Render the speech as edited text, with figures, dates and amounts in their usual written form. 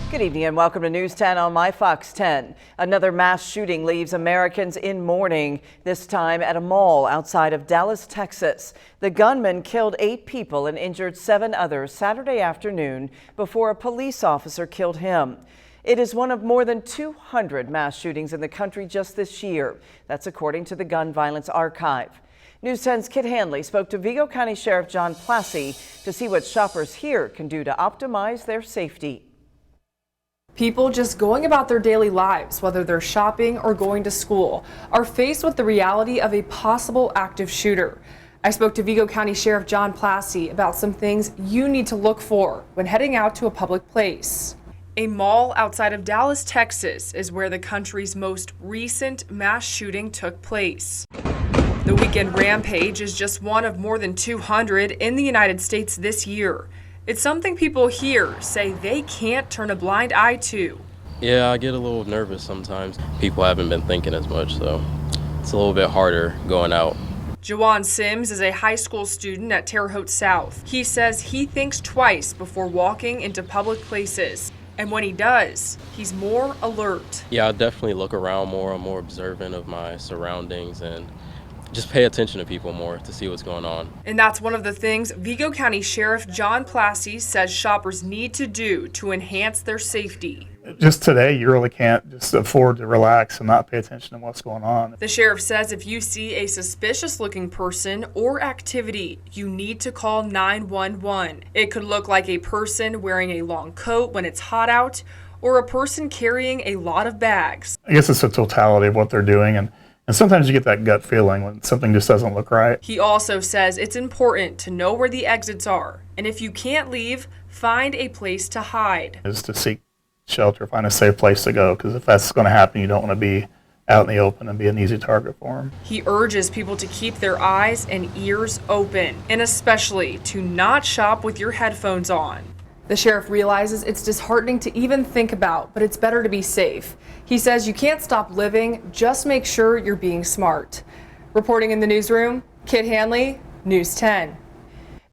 Good evening and welcome to News 10 on my Fox 10. Another mass shooting leaves Americans in mourning, this time at a mall outside of Dallas, Texas. The gunman killed 8 people and injured 7 others Saturday afternoon before a police officer killed him. It is one of more than 200 mass shootings in the country just this year. That's according to the Gun Violence Archive. News 10's Kit Hanley spoke to Vigo County Sheriff John Plassey to see what shoppers here can do to optimize their safety. People just going about their daily lives, whether they're shopping or going to school, are faced with the reality of a possible active shooter. I spoke to Vigo County Sheriff John Plassey about some things you need to look for when heading out to a public place. A mall outside of Dallas, Texas is where the country's most recent mass shooting took place. The weekend rampage is just one of more than 200 in the United States this year. It's something people here say they can't turn a blind eye to. Yeah, I get a little nervous sometimes. People haven't been thinking as much, so it's a little bit harder going out. Jawan Sims is a high school student at Terre Haute South. He says he thinks twice before walking into public places. And when he does, he's more alert. Yeah, I definitely look around more. I'm more observant of my surroundings and just pay attention to people more to see what's going on. And that's one of the things Vigo County Sheriff John Plassey says shoppers need to do to enhance their safety. Just today, you really can't just afford to relax and not pay attention to what's going on. The sheriff says if you see a suspicious looking person or activity, you need to call 911. It could look like a person wearing a long coat when it's hot out, or a person carrying a lot of bags. I guess it's the totality of what they're doing, and sometimes you get that gut feeling when something just doesn't look right. He also says it's important to know where the exits are, and if you can't leave, find a place to hide. Is to seek shelter, find a safe place to go, because if that's going to happen, you don't want to be out in the open and be an easy target for them. He urges people to keep their eyes and ears open, and especially to not shop with your headphones on. The sheriff realizes it's disheartening to even think about, but it's better to be safe. He says you can't stop living, just make sure you're being smart. Reporting in the newsroom, Kit Hanley, News 10.